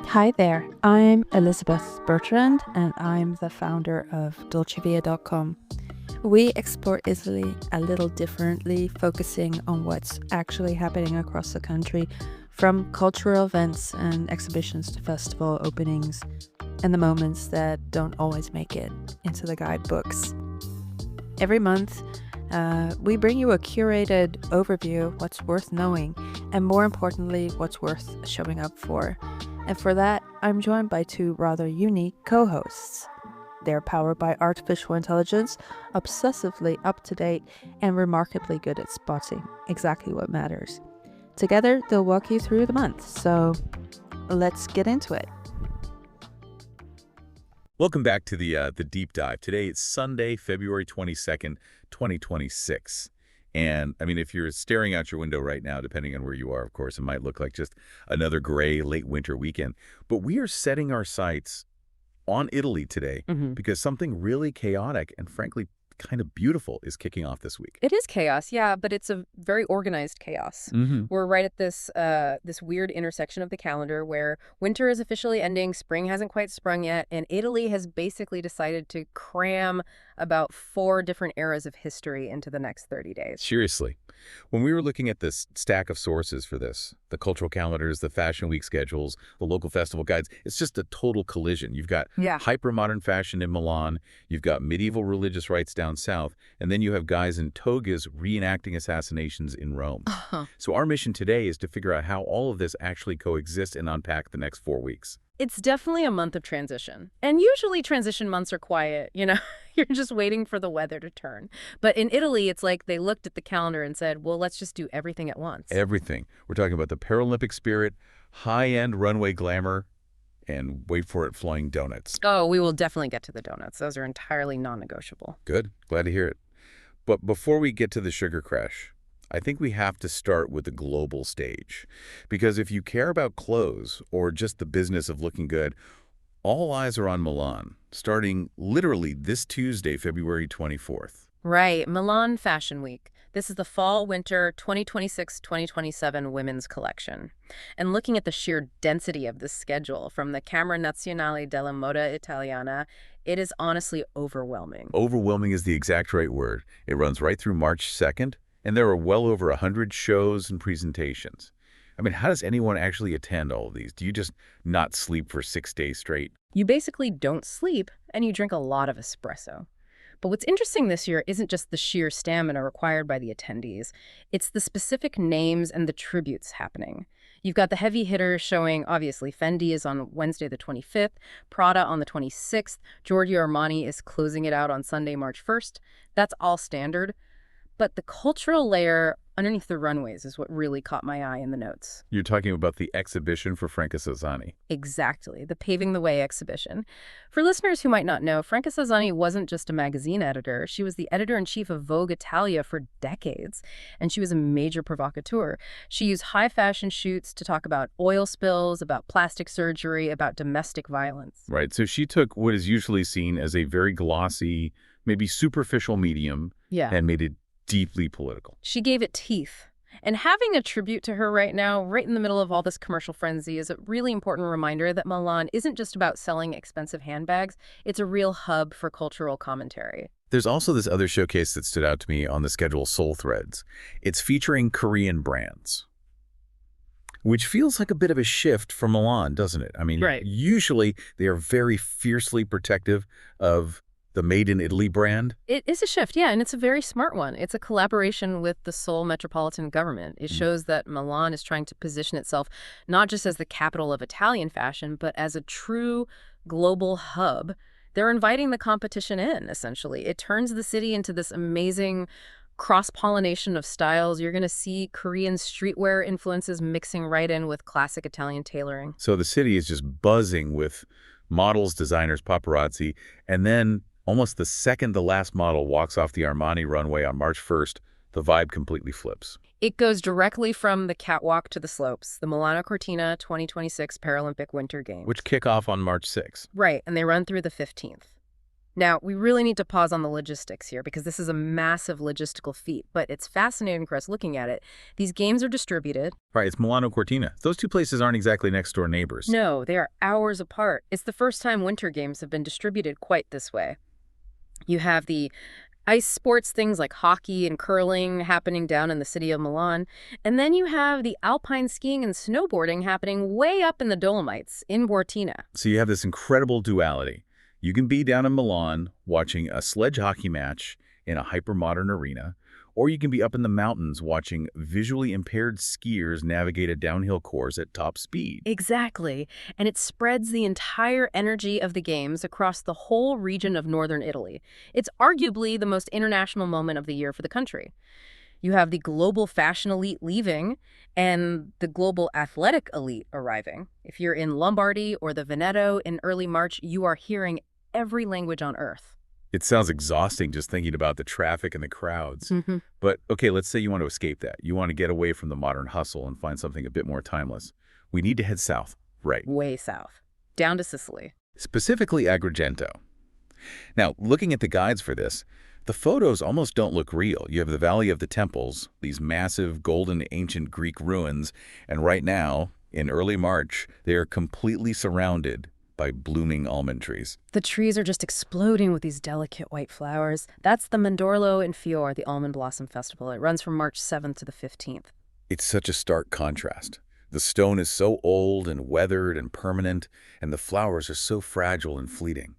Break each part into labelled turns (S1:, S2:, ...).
S1: Hi there, I'm Elizabeth Bertrand and I'm the founder of dolcevia.com. We explore Italy a little differently, focusing on what's actually happening across the country, from cultural events and exhibitions to festival openings, and the moments that don't always make it into the guidebooks. Every month, we bring you a curated overview, what's worth knowing, and more importantly, what's worth showing up for. And for that, I'm joined by two rather unique co-hosts. They're powered by artificial intelligence, obsessively up-to-date, and remarkably good at spotting exactly what matters. Together, they'll walk you through the month, so let's get into it.
S2: Welcome back to the deep dive. Today it's Sunday, February 22nd, 2026. And I mean, if you're staring out your window right now, depending on where you are, of course, it might look like just another gray late winter weekend. But we are setting our sights on Italy today because something really chaotic and frankly kind of beautiful is kicking off this week.
S3: It is chaos, yeah, but it's a very organized chaos. We're right at this weird intersection of the calendar where winter is officially ending, spring hasn't quite sprung yet, and Italy has basically decided to cram about 4 different eras of history into the next 30 days.
S2: Seriously. When we were looking at this stack of sources for this, the cultural calendars, the fashion week schedules, the local festival guides, it's just a total collision. You've got hyper-modern fashion in Milan, you've got medieval religious rites down south, and then you have guys in togas reenacting assassinations in Rome. So our mission today is to figure out how all of this actually coexists and unpack the next 4 weeks.
S3: It's definitely a month of transition. And usually transition months are quiet, you're just waiting for the weather to turn. But in Italy, it's like they looked at the calendar and said, well, let's just do everything at once.
S2: Everything. We're talking about the Paralympic spirit, high-end runway glamour, and wait for it, flying donuts.
S3: Oh, we will definitely get to the donuts. Those are entirely non-negotiable.
S2: Good. Glad to hear it. But before we get to the sugar crash, I think we have to start with the global stage. Because if you care about clothes or just the business of looking good, all eyes are on Milan, starting literally this Tuesday, February 24th.
S3: Right, Milan Fashion Week. This is the Fall-Winter 2026-2027 women's collection. And looking at the sheer density of this schedule from the Camera Nazionale della Moda Italiana, it is honestly overwhelming.
S2: Overwhelming is the exact right word. It runs right through March 2nd, and there are well over 100 shows and presentations. I mean, how does anyone actually attend all of these? Do you just not sleep for 6 days straight?
S3: You basically don't sleep, and you drink a lot of espresso. But what's interesting this year isn't just the sheer stamina required by the attendees. It's the specific names and the tributes happening. You've got the heavy hitters showing, obviously, Fendi is on Wednesday the 25th, Prada on the 26th, Giorgio Armani is closing it out on Sunday, March 1st. That's all standard. But the cultural layer underneath the runways is what really caught my eye in the notes.
S2: You're talking about the exhibition for Franca Sozzani.
S3: Exactly, the Paving the Way exhibition. For listeners who might not know, Franca Sozzani wasn't just a magazine editor. She was the editor-in-chief of Vogue Italia for decades, and she was a major provocateur. She used high fashion shoots to talk about oil spills, about plastic surgery, about domestic violence.
S2: Right, so she took what is usually seen as a very glossy, maybe superficial medium and made it deeply political.
S3: She gave it teeth. And having a tribute to her right now, right in the middle of all this commercial frenzy, is a really important reminder that Milan isn't just about selling expensive handbags. It's a real hub for cultural commentary.
S2: There's also this other showcase that stood out to me on the schedule, Soul Threads. It's featuring Korean brands, which feels like a bit of a shift from Milan, doesn't it? I mean, usually they are very fiercely protective of the Made in Italy brand.
S3: It is a shift, yeah, and it's a very smart one. It's a collaboration with the Seoul metropolitan government. It shows that Milan is trying to position itself not just as the capital of Italian fashion, but as a true global hub. They're inviting the competition in, essentially. It turns the city into this amazing cross-pollination of styles. You're going to see Korean streetwear influences mixing right in with classic Italian tailoring.
S2: So the city is just buzzing with models, designers, paparazzi, and then almost the second the last model walks off the Armani runway on March 1st, the vibe completely flips.
S3: It goes directly from the catwalk to the slopes, the Milano Cortina 2026 Paralympic Winter Games.
S2: Which kick off on March 6th.
S3: Right, and they run through the 15th. Now, we really need to pause on the logistics here because this is a massive logistical feat, but it's fascinating for us looking at it. These games are distributed.
S2: Right, it's Milano Cortina. Those two places aren't exactly next-door neighbors.
S3: No, they are hours apart. It's the first time winter games have been distributed quite this way. You have the ice sports, things like hockey and curling happening down in the city of Milan. And then you have the alpine skiing and snowboarding happening way up in the Dolomites in Cortina.
S2: So you have this incredible duality. You can be down in Milan watching a sledge hockey match in a hyper-modern arena, or you can be up in the mountains watching visually impaired skiers navigate a downhill course at top speed.
S3: Exactly. And it spreads the entire energy of the games across the whole region of northern Italy. It's arguably the most international moment of the year for the country. You have the global fashion elite leaving and the global athletic elite arriving. If you're in Lombardy or the Veneto in early March, you are hearing every language on earth.
S2: It sounds exhausting just thinking about the traffic and the crowds. But, okay, let's say you want to escape that. You want to get away from the modern hustle and find something a bit more timeless. We need to head south, right?
S3: Way south. Down to Sicily.
S2: Specifically Agrigento. Now, looking at the guides for this, the photos almost don't look real. You have the Valley of the Temples, these massive golden ancient Greek ruins, and right now, in early March, they are completely surrounded by blooming almond trees.
S3: The trees are just exploding with these delicate white flowers. That's the Mandorlo in Fior, the Almond Blossom Festival. It runs from March 7th to the 15th.
S2: It's such a stark contrast. The stone is so old and weathered and permanent, and the flowers are so fragile and fleeting.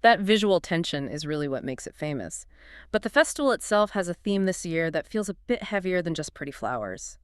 S3: That visual tension is really what makes it famous. But the festival itself has a theme this year that feels a bit heavier than just pretty flowers.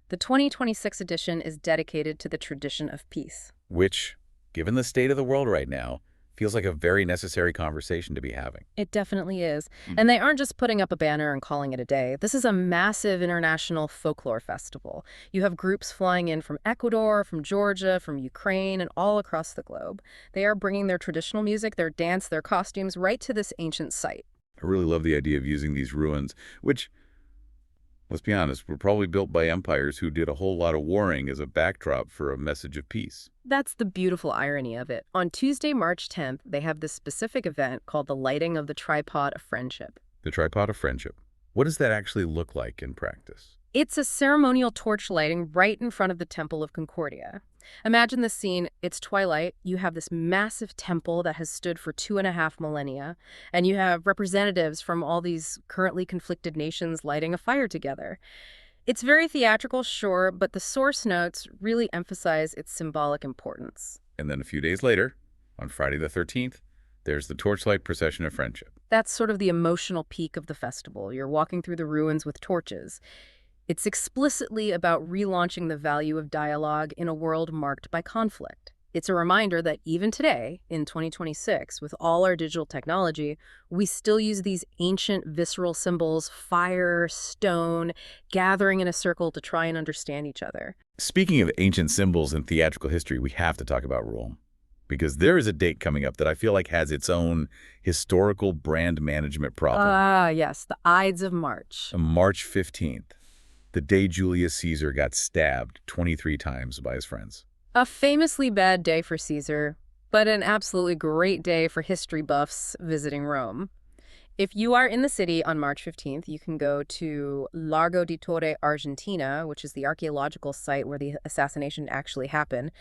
S3: The 2026 edition is dedicated to the tradition of peace.
S2: Which, given the state of the world right now, feels like a very necessary conversation to be having.
S3: It definitely is. And they aren't just putting up a banner and calling it a day. This is a massive international folklore festival. You have groups flying in from Ecuador, from Georgia, from Ukraine, and all across the globe. They are bringing their traditional music, their dance, their costumes right to this ancient site.
S2: I really love the idea of using these ruins, which, let's be honest, were probably built by empires who did a whole lot of warring as a backdrop for a message of peace.
S3: That's the beautiful irony of it. On Tuesday, March 10th, they have this specific event called the Lighting of the Tripod of Friendship.
S2: The Tripod of Friendship. What does that actually look like in practice?
S3: It's a ceremonial torch lighting right in front of the Temple of Concordia. Imagine the scene. It's twilight. You have this massive temple that has stood for 2.5 millennia, and you have representatives from all these currently conflicted nations lighting a fire together. It's very theatrical, sure, but the source notes really emphasize its symbolic importance.
S2: And then a few days later, on Friday the 13th, there's the Torchlight Procession of Friendship.
S3: That's sort of the emotional peak of the festival. You're walking through the ruins with torches. It's explicitly about relaunching the value of dialogue in a world marked by conflict. It's a reminder that even today, in 2026, with all our digital technology, we still use these ancient visceral symbols, fire, stone, gathering in a circle to try and understand each other.
S2: Speaking of ancient symbols in theatrical history, we have to talk about Rome. Because there is a date coming up that I feel like has its own historical brand management problem.
S3: Yes, the Ides of March.
S2: March 15th, the day Julius Caesar got stabbed 23 times by his friends.
S3: A famously bad day for Caesar, but an absolutely great day for history buffs visiting Rome. If you are in the city on March 15th, you can go to Largo di Torre Argentina, which is the archaeological site where the assassination actually happened,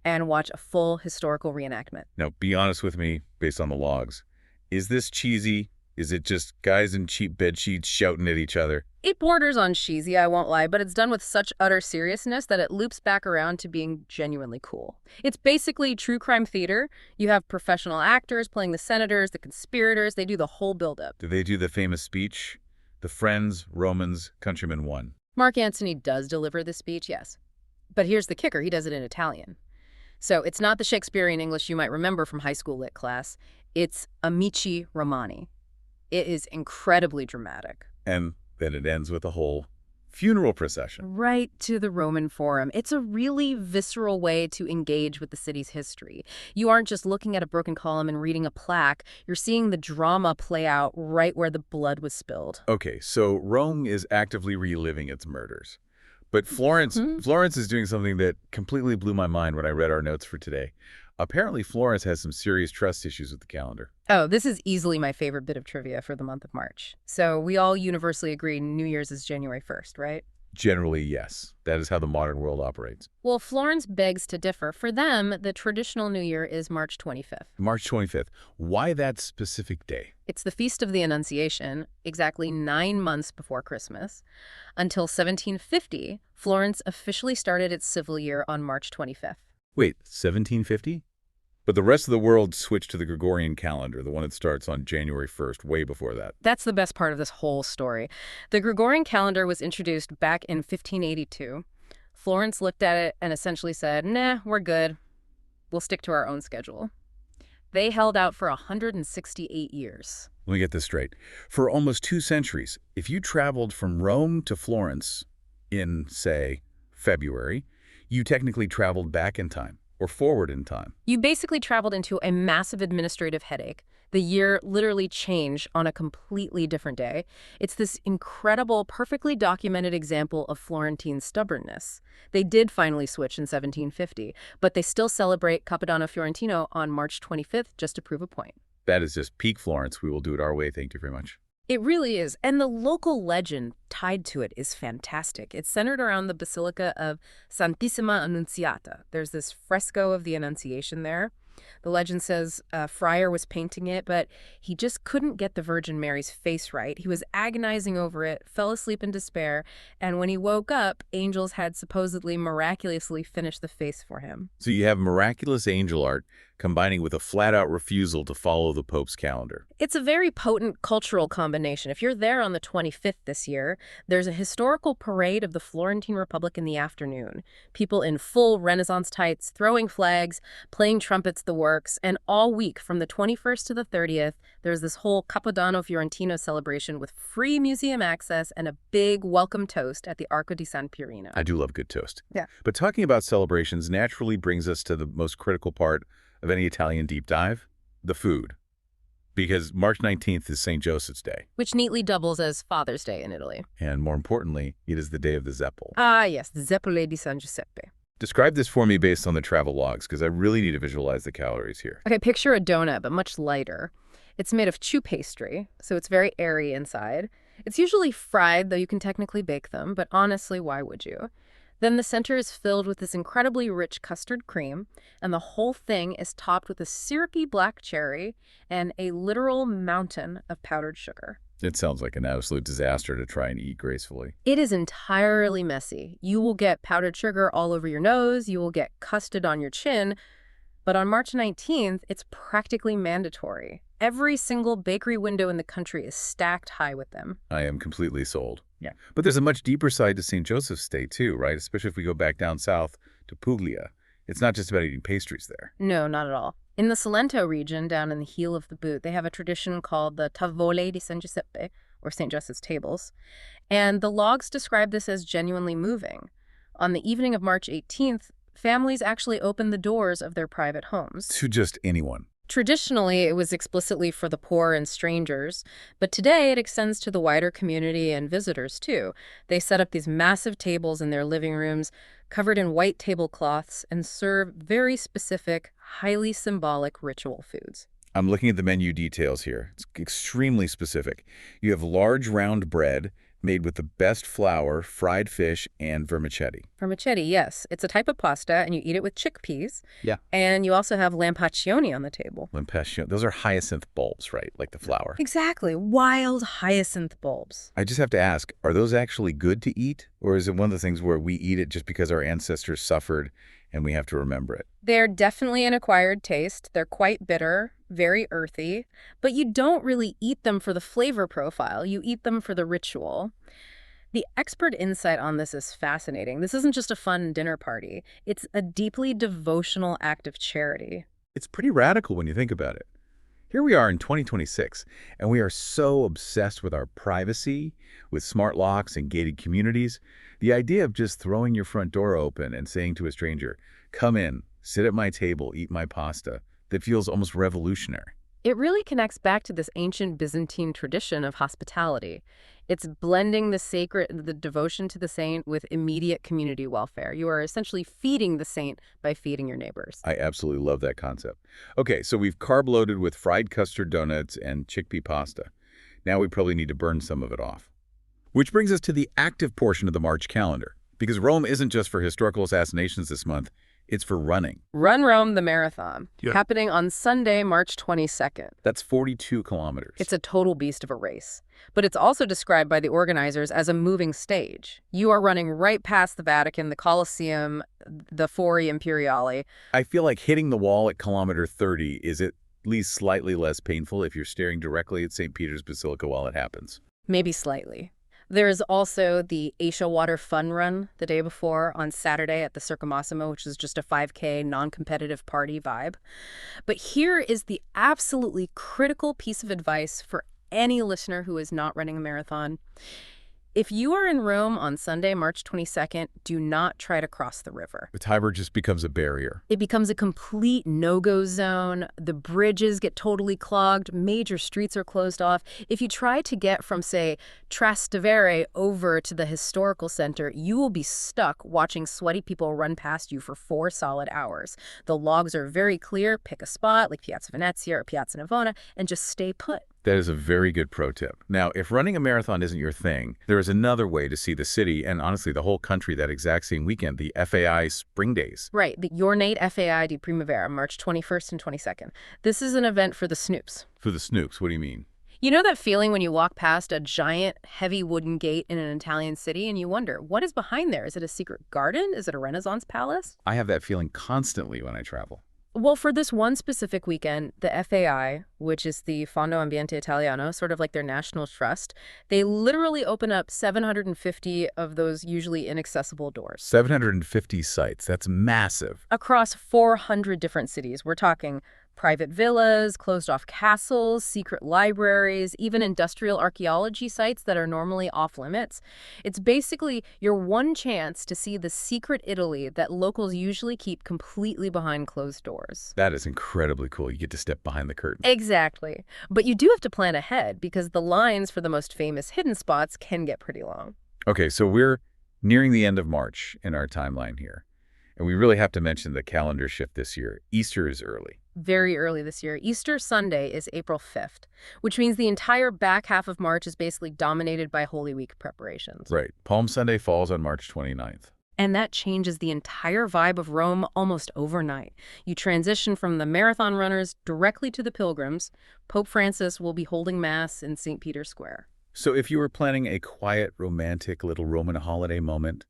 S3: and watch a full historical reenactment.
S2: Now, be honest with me, based on the logs. Is this cheesy? Is it just guys in cheap bed sheets shouting at each other?
S3: It borders on cheesy, I won't lie, but it's done with such utter seriousness that it loops back around to being genuinely cool. It's basically true crime theater. You have professional actors playing the senators, the conspirators. They do the whole buildup.
S2: Do they do the famous speech? The friends, Romans, countrymen won.
S3: Mark Antony does deliver the speech, yes. But here's the kicker. He does it in Italian. So it's not the Shakespearean English you might remember from high school lit class. It's Amici Romani. It is incredibly dramatic.
S2: And then it ends with a whole funeral procession.
S3: Right to the Roman Forum. It's a really visceral way to engage with the city's history. You aren't just looking at a broken column and reading a plaque. You're seeing the drama play out right where the blood was spilled.
S2: Okay, so Rome is actively reliving its murders. But Florence is doing something that completely blew my mind when I read our notes for today. Apparently, Florence has some serious trust issues with the calendar.
S3: Oh, this is easily my favorite bit of trivia for the month of March. So we all universally agree New Year's is January 1st, right?
S2: Generally, yes. That is how the modern world operates.
S3: Well, Florence begs to differ. For them, the traditional New Year is March 25th.
S2: March 25th. Why that specific day?
S3: It's the Feast of the Annunciation, exactly 9 months before Christmas. Until 1750, Florence officially started its civil year on March 25th.
S2: Wait, 1750? But the rest of the world switched to the Gregorian calendar, the one that starts on January 1st, way before that.
S3: That's the best part of this whole story. The Gregorian calendar was introduced back in 1582. Florence looked at it and essentially said, nah, we're good. We'll stick to our own schedule. They held out for 168 years.
S2: Let me get this straight. For almost 2 centuries, if you traveled from Rome to Florence in, say, February, you technically traveled back in time. Or forward in time.
S3: You basically traveled into a massive administrative headache. The year literally changed on a completely different day. It's this incredible, perfectly documented example of Florentine stubbornness. They did finally switch in 1750, but they still celebrate Capodanno Fiorentino on March 25th just to prove a point.
S2: That is just peak Florence. We will do it our way. Thank you very much.
S3: It really is. And the local legend tied to it is fantastic. It's centered around the Basilica of Santissima Annunziata. There's this fresco of the Annunciation there. The legend says a friar was painting it, but he just couldn't get the Virgin Mary's face right. He was agonizing over it, fell asleep in despair, and when he woke up, angels had supposedly miraculously finished the face for him.
S2: So you have miraculous angel art combining with a flat-out refusal to follow the Pope's calendar.
S3: It's a very potent cultural combination. If you're there on the 25th this year, there's a historical parade of the Florentine Republic in the afternoon. People in full Renaissance tights, throwing flags, playing trumpets, the works, and all week from the 21st to the 30th, there's this whole Capodanno Fiorentino celebration with free museum access and a big welcome toast at the Arco di San Pierino.
S2: I do love good toast.
S3: Yeah.
S2: But talking about celebrations naturally brings us to the most critical part of any Italian deep dive, the food. Because March 19th is St. Joseph's Day.
S3: Which neatly doubles as Father's Day in Italy.
S2: And more importantly, it is the day of the Zeppole.
S3: Ah, yes, the Zeppole di San Giuseppe.
S2: Describe this for me based on the travel logs, because I really need to visualize the calories here.
S3: Okay, picture a donut, but much lighter. It's made of choux pastry, so it's very airy inside. It's usually fried, though you can technically bake them, but honestly, why would you? Then the center is filled with this incredibly rich custard cream, and the whole thing is topped with a syrupy black cherry and a literal mountain of powdered sugar.
S2: It sounds like an absolute disaster to try and eat gracefully.
S3: It is entirely messy. You will get powdered sugar all over your nose, you will get custard on your chin, but on March 19th, it's practically mandatory. Every single bakery window in the country is stacked high with them.
S2: I am completely sold.
S3: Yeah.
S2: But there's a much deeper side to St. Joseph's Day too, right? Especially if we go back down south to Puglia. It's not just about eating pastries there.
S3: No, not at all. In the Salento region, down in the heel of the boot, they have a tradition called the Tavole di San Giuseppe, or St. Joseph's Tables. And the logs describe this as genuinely moving. On the evening of March 18th, families actually opened the doors of their private homes.
S2: To just anyone.
S3: Traditionally, it was explicitly for the poor and strangers, but today it extends to the wider community and visitors too. They set up these massive tables in their living rooms, covered in white tablecloths, and serve very specific, highly symbolic ritual foods.
S2: I'm looking at the menu details here. It's extremely specific. You have large round bread made with the best flour, fried fish, and vermicelli.
S3: Vermicelli, yes. It's a type of pasta, and you eat it with chickpeas.
S2: Yeah.
S3: And you also have lampaccioni on the table.
S2: Lampaccioni. Those are hyacinth bulbs, right? Like the flower.
S3: Exactly. Wild hyacinth bulbs.
S2: I just have to ask, are those actually good to eat? Or is it one of the things where we eat it just because our ancestors suffered and we have to remember it?
S3: They're definitely an acquired taste. They're quite bitter, very earthy, but you don't really eat them for the flavor profile. You eat them for the ritual. The expert insight on this is fascinating. This isn't just a fun dinner party. It's a deeply devotional act of charity.
S2: It's pretty radical when you think about it. Here we are in 2026, and we are so obsessed with our privacy, with smart locks and gated communities. The idea of just throwing your front door open and saying to a stranger, "Come in, sit at my table, eat my pasta," that feels almost revolutionary.
S3: It really connects back to this ancient Byzantine tradition of hospitality. It's blending the devotion to the saint with immediate community welfare. You are essentially feeding the saint by feeding your neighbors.
S2: I absolutely love that concept. Okay, so we've carb-loaded with fried custard donuts and chickpea pasta. Now we probably need to burn some of it off. Which brings us to the active portion of the March calendar. Because Rome isn't just for historical assassinations this month, it's for running.
S3: Run Rome the Marathon, happening on Sunday, March 22nd.
S2: That's 42 kilometers.
S3: It's a total beast of a race. But it's also described by the organizers as a moving stage. You are running right past the Vatican, the Colosseum, the Fori Imperiali.
S2: I feel like hitting the wall at kilometer 30 is at least slightly less painful if you're staring directly at St. Peter's Basilica while it happens.
S3: Maybe slightly. There is also the Asia Water Fun Run the day before on Saturday at the Circo Massimo, which is just a 5K non-competitive party vibe. But here is the absolutely critical piece of advice for any listener who is not running a marathon. If you are in Rome on Sunday, March 22nd, do not try to cross the river.
S2: The Tiber just becomes a barrier.
S3: It becomes a complete no-go zone. The bridges get totally clogged. Major streets are closed off. If you try to get from, say, Trastevere over to the historical center, you will be stuck watching sweaty people run past you for 4 solid hours. The logs are very clear. Pick a spot like Piazza Venezia or Piazza Navona and just stay put.
S2: That is a very good pro tip. Now, if running a marathon isn't your thing, there is another way to see the city and honestly the whole country that exact same weekend, the FAI Spring Days.
S3: Right, the ornate FAI di Primavera, March 21st and 22nd. This is an event for the snoops.
S2: For the snoops, what do you mean?
S3: You know that feeling when you walk past a giant, heavy wooden gate in an Italian city and you wonder, what is behind there? Is it a secret garden? Is it a Renaissance palace?
S2: I have that feeling constantly when I travel.
S3: Well, for this one specific weekend, the FAI, which is the Fondo Ambiente Italiano, sort of like their national trust, they literally open up 750 of those usually inaccessible doors.
S2: 750 sites. That's massive.
S3: Across 400 different cities. We're talking private villas, closed-off castles, secret libraries, even industrial archaeology sites that are normally off-limits. It's basically your one chance to see the secret Italy that locals usually keep completely behind closed doors.
S2: That is incredibly cool. You get to step behind the curtain.
S3: Exactly. But you do have to plan ahead because the lines for the most famous hidden spots can get pretty long.
S2: Okay, so we're nearing the end of March in our timeline here. And we really have to mention the calendar shift this year. Easter is early.
S3: Very early this year. Easter Sunday is April 5th, which means the entire back half of March is basically dominated by Holy Week preparations.
S2: Right. Palm Sunday falls on March 29th.
S3: And that changes the entire vibe of Rome almost overnight. You transition from the marathon runners directly to the pilgrims. Pope Francis will be holding Mass in St. Peter's Square.
S2: So if you were planning a quiet, romantic little Roman holiday moment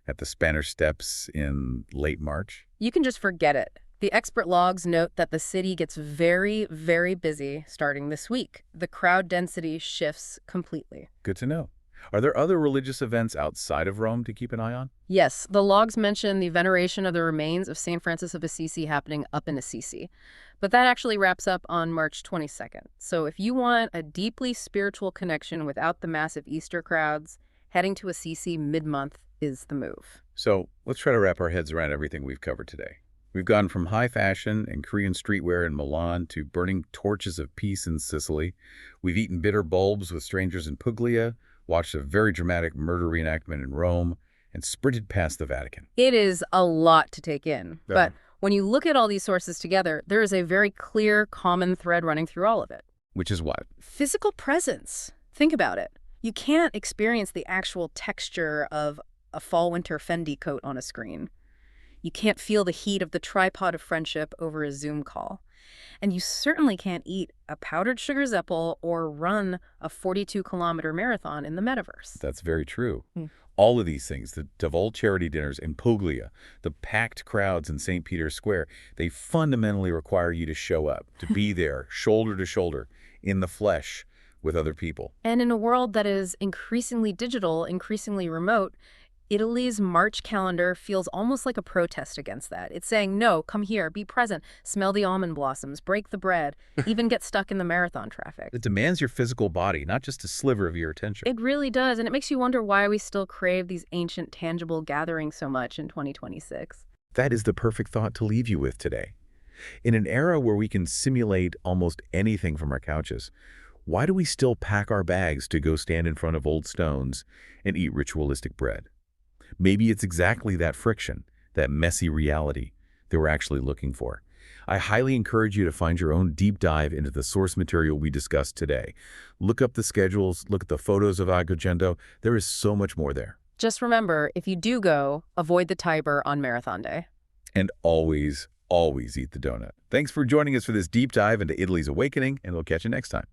S2: at the Spanish Steps in late March,
S3: you can just forget it. The expert logs note that the city gets very, very busy starting this week. The crowd density shifts completely.
S2: Good to know. Are there other religious events outside of Rome to keep an eye on?
S3: Yes, the logs mention the veneration of the remains of St. Francis of Assisi happening up in Assisi. But that actually wraps up on March 22nd. So if you want a deeply spiritual connection without the massive Easter crowds, heading to Assisi mid-month is the move.
S2: So let's try to wrap our heads around everything we've covered today. We've gone from high fashion and Korean streetwear in Milan to burning torches of peace in Sicily. We've eaten bitter bulbs with strangers in Puglia, watched a very dramatic murder reenactment in Rome, and sprinted past the Vatican.
S3: It is a lot to take in.
S2: Yeah.
S3: But when you look at all these sources together, there is a very clear common thread running through all of it.
S2: Which is what?
S3: Physical presence. Think about it. You can't experience the actual texture of a fall-winter Fendi coat on a screen. You can't feel the heat of the tripod of friendship over a Zoom call. And you certainly can't eat a powdered sugar Zeppel or run a 42-kilometer marathon in the metaverse.
S2: That's very true. All of these things, the Davol charity dinners in Puglia, the packed crowds in St. Peter's Square, they fundamentally require you to show up, to be there, shoulder to shoulder, in the flesh, with other people.
S3: And in a world that is increasingly digital, increasingly remote, Italy's March calendar feels almost like a protest against that. It's saying, no, come here, be present, smell the almond blossoms, break the bread, even get stuck in the marathon traffic.
S2: It demands your physical body, not just a sliver of your attention.
S3: It really does, and it makes you wonder why we still crave these ancient, tangible gatherings so much in 2026.
S2: That is the perfect thought to leave you with today. In an era where we can simulate almost anything from our couches, why do we still pack our bags to go stand in front of old stones and eat ritualistic bread? Maybe it's exactly that friction, that messy reality that we're actually looking for. I highly encourage you to find your own deep dive into the source material we discussed today. Look up the schedules, look at the photos of Agrigento. There is so much more there.
S3: Just remember, if you do go, avoid the Tiber on Marathon Day.
S2: And always, always eat the donut. Thanks for joining us for this deep dive into Italy's awakening, and we'll catch you next time.